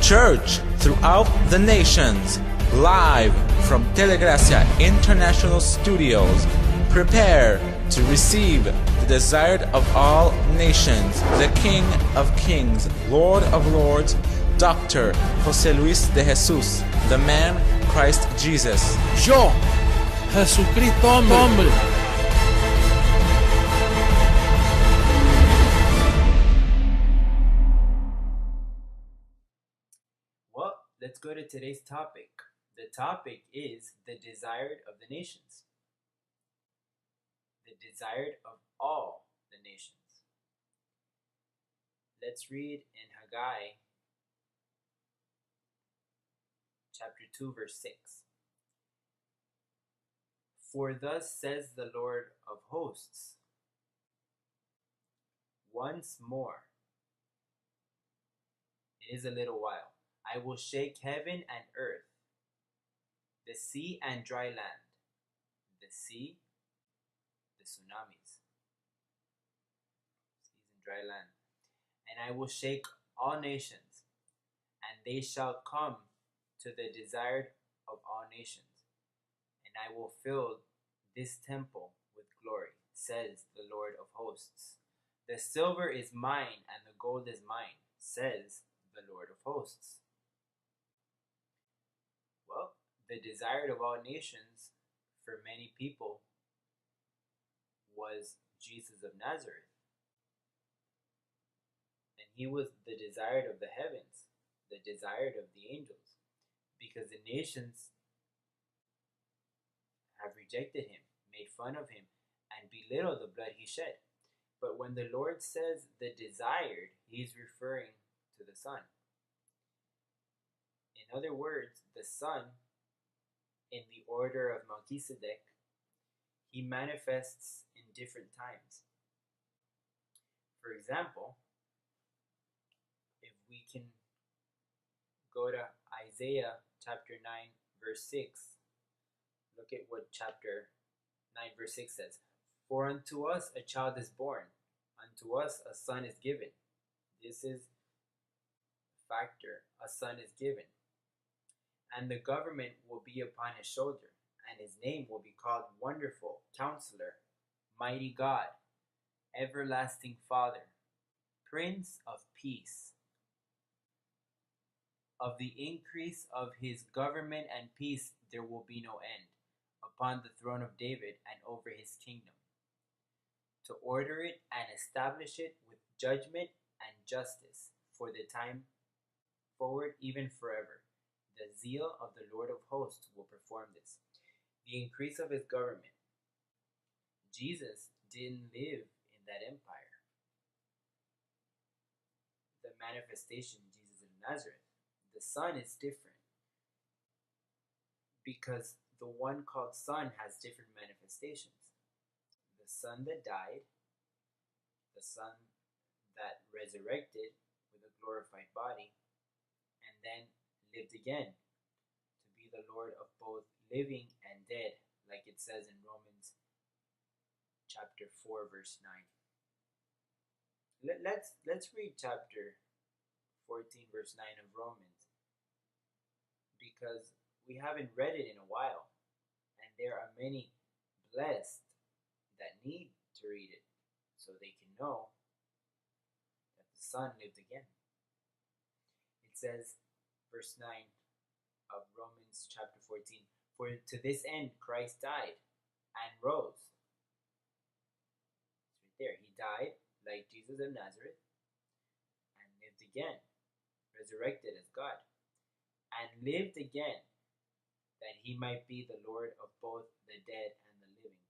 church throughout the nations, live from Telegracia International Studios. Prepare to receive the desired of all nations, the King of Kings, Lord of Lords, Dr. José Luis de Jesús, the man Christ Jesus. Yo, Jesucristo hombre. Well, let's go to today's topic. The topic is the desired of the nations. The desired of all the nations. Let's read in Haggai chapter 2 verse 6. For thus says the Lord of hosts, once more, it is a little while, I will shake heaven and earth, the sea and dry land, the sea, the tsunamis, seas and dry land. And I will shake all nations, and they shall come to the desired of all nations. And I will fill this temple with glory, says the Lord of hosts. The silver is mine, and the gold is mine, says the Lord of hosts. Well, the desired of all nations for many people was Jesus of Nazareth. And he was the desired of the heavens, the desired of the angels, because the nations have rejected him, made fun of him, and belittled the blood he shed. But when the Lord says the desired, he's referring to the Son. In other words, the Son, in the order of Melchizedek, he manifests in different times. For example, if we can go to Isaiah chapter 9 verse 6, look at what chapter 9 verse 6 says. For unto us a child is born, unto us a son is given. This is factor, a son is given. And the government will be upon his shoulder, and his name will be called Wonderful, Counselor, Mighty God, Everlasting Father, Prince of Peace. Of the increase of his government and peace there will be no end, upon the throne of David and over his kingdom, to order it and establish it with judgment and justice for the time forward, even forever. The zeal of the Lord of hosts will perform this. The increase of his government. Jesus didn't live in that empire. The manifestation, Jesus of Nazareth. The Son is different, because the one called Son has different manifestations. The Son that died, the Son that resurrected with a glorified body, and then lived again to be the Lord of both living and dead, like it says in Romans chapter 4 verse 9. Let's read chapter 14 verse 9 of Romans, because we haven't read it in a while, and there are many blessed that need to read it so they can know that the Son lived again. It says, verse 9 of Romans chapter 14, for to this end Christ died and rose. It's right there. He died like Jesus of Nazareth and lived again, resurrected as God, and lived again, that he might be the Lord of both the dead and the living.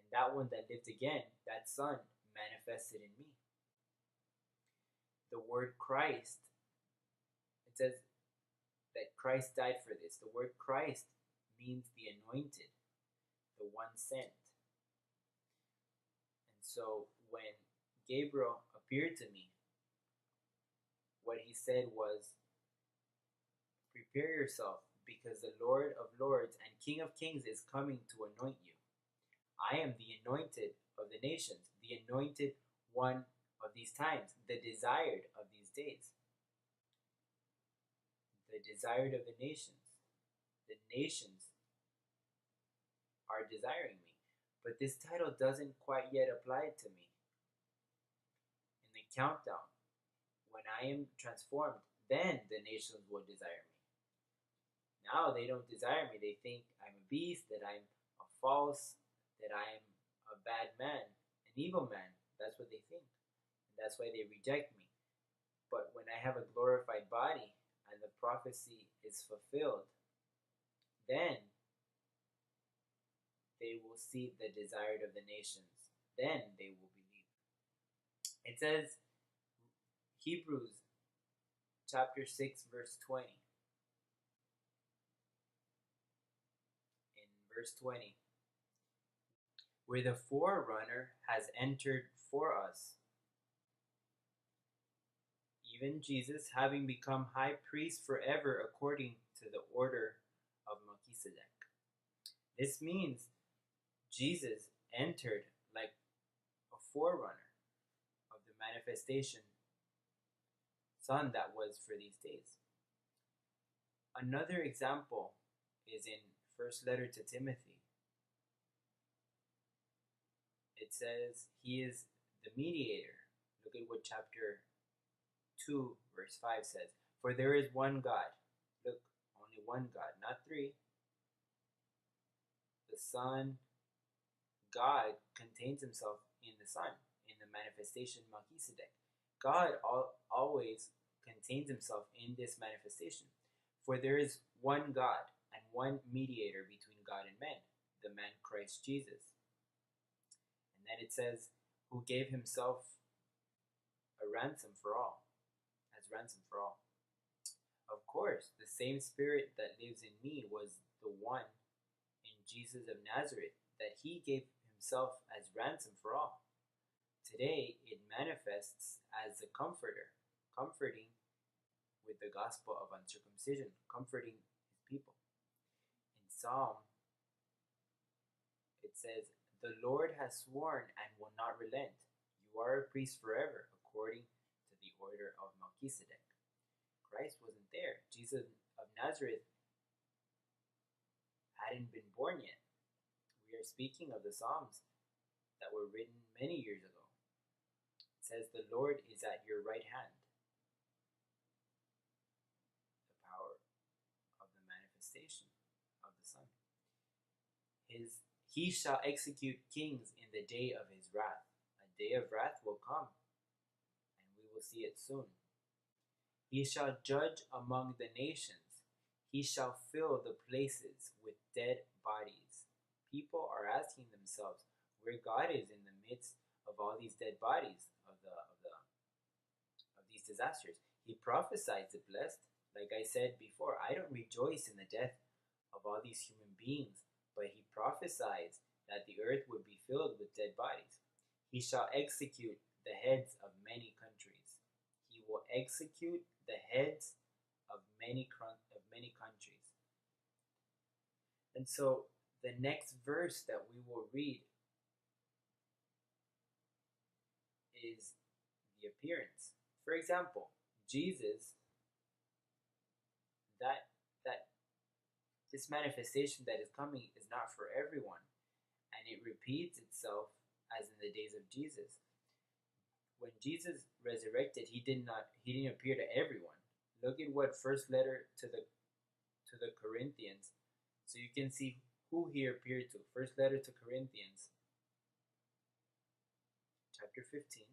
And that one that lived again, that Son, manifested in me. The word Christ, it says that Christ died for this. The word Christ means the anointed, the one sent. And so when Gabriel appeared to me, what he said was, prepare yourself, because the Lord of Lords and King of Kings is coming to anoint you. I am the anointed of the nations, the anointed one of these times, the desired of these days. the desired of the nations. The nations are desiring me. But this title doesn't quite yet apply to me. In the countdown, when I am transformed, then the nations will desire me. Now they don't desire me. They think I'm a beast, that I'm a false, that I'm a bad man, an evil man. That's what they think. And that's why they reject me. But when I have a glorified body and the prophecy is fulfilled, then they will see the desired of the nations. Then they will believe. It says, Hebrews chapter 6, verse 20. In verse 20, where the forerunner has entered for us, even Jesus, having become high priest forever according to the order of Melchizedek. This means Jesus entered like a forerunner of the manifestation Son that was for these days. Another example is in first letter to Timothy. It says he is the mediator. Look at what chapter 2 verse 5 says. For there is one God. Look, only one God, not three. The Son, God, contains himself in the Son, in the manifestation Melchizedek. God always contains himself in this manifestation. For there is one God and one mediator between God and men, the man Christ Jesus. And then it says, who gave himself a ransom for all, as ransom for all. Of course, the same Spirit that lives in me was the one in Jesus of Nazareth, that he gave himself as ransom for all. Today, it manifests as a comforter, comforting with the gospel of uncircumcision, comforting his people. In Psalm, it says, the Lord has sworn and will not relent. You are a priest forever, according to the order of Melchizedek. Christ wasn't there. Jesus of Nazareth hadn't been born yet. We are speaking of the Psalms that were written many years ago. It says, the Lord is at your right hand. The power of the manifestation of the Son. He shall execute kings in the day of his wrath. A day of wrath will come, and we will see it soon. He shall judge among the nations. He shall fill the places with dead bodies. People are asking themselves where God is in the midst of all these dead bodies of these disasters. He prophesied the blessed. Like I said before, I don't rejoice in the death of all these human beings, but he prophesies that the earth would be filled with dead bodies. He shall execute the heads of many countries. He will execute the heads of many countries. And so the next verse that we will read is the appearance. For example, Jesus, that this manifestation that is coming is not for everyone, and it repeats itself as in the days of Jesus. When Jesus resurrected, he didn't appear to everyone. Look at what first letter to the Corinthians, so you can see who he appeared to. First letter to Corinthians, chapter 15,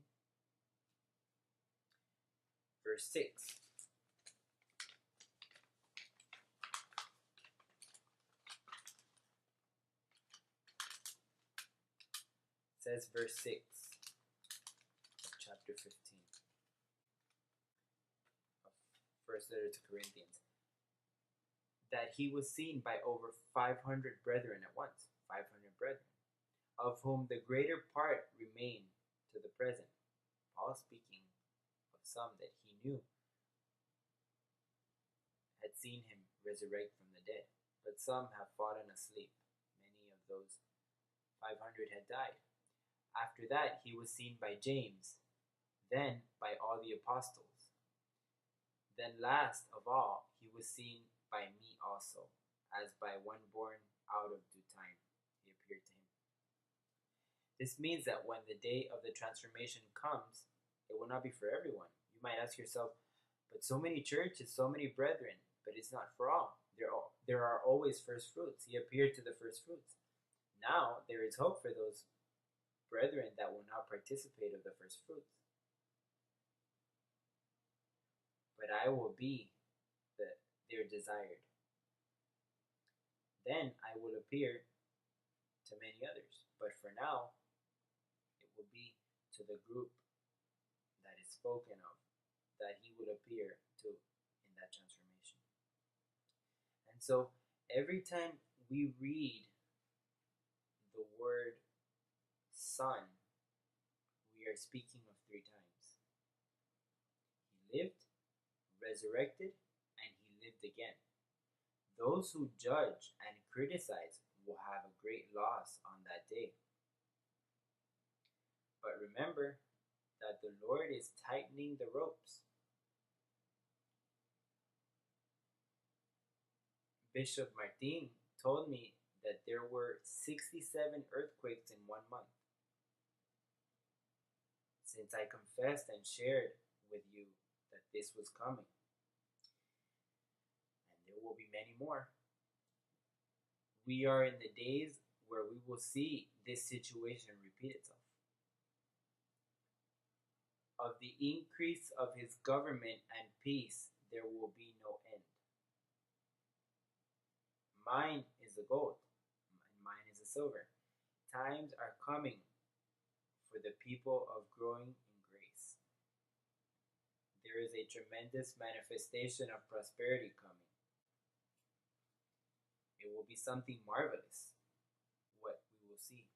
verse 6. It says verse 6 of chapter 15 of first letter to Corinthians, that he was seen by over 500 brethren at once, 500 brethren, of whom the greater part remain to the present. Paul speaking of some that he knew had seen him resurrect from the dead, but some have fallen asleep. Many of those 500 had died. After that, he was seen by James, then by all the apostles. Then last of all, he was seen by me also, as by one born out of due time. He appeared to him. This means that when the day of the transformation comes, it will not be for everyone. You might ask yourself, but so many churches, so many brethren, but it's not for all. There are always first fruits. He appeared to the first fruits. Now there is hope for those brethren that will not participate of the first fruits. But I will be their desired. Then I will appear to many others. But for now, it will be to the group that is spoken of, that he will appear to in that transformation. And so every time we read the word Son, we are speaking of three times. He lived, resurrected, and he lived again. Those who judge and criticize will have a great loss on that day. But remember that the Lord is tightening the ropes. Bishop Martin told me that there were 67 earthquakes in 1 month. Since I confessed and shared with you that this was coming. And there will be many more. We are in the days where we will see this situation repeat itself. Of the increase of his government and peace, there will be no end. Mine is the gold, and mine is the silver. Times are coming for the people of growing in grace. There is a tremendous manifestation of prosperity coming. It will be something marvelous, what we will see.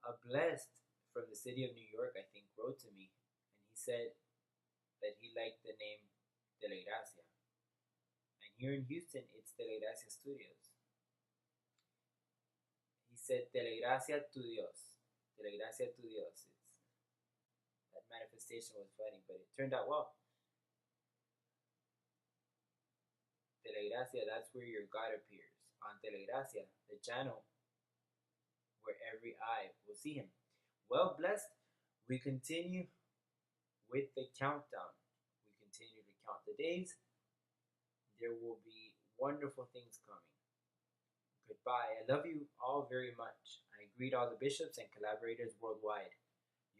A blessed from the city of New York, I think, wrote to me, and he said that he liked the name Telegracia. And here in Houston, it's Telegracia Studios. He said, Telegracia tu Dios. Telegracia tu Dios. That manifestation was funny, but it turned out well. Telegracia, that's where your God appears. On Telegracia, the channel where every eye will see him. Well, blessed, we continue with the countdown. We continue to count the days. There will be wonderful things coming. Goodbye. I love you all very much. I greet all the bishops and collaborators worldwide.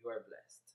You are blessed.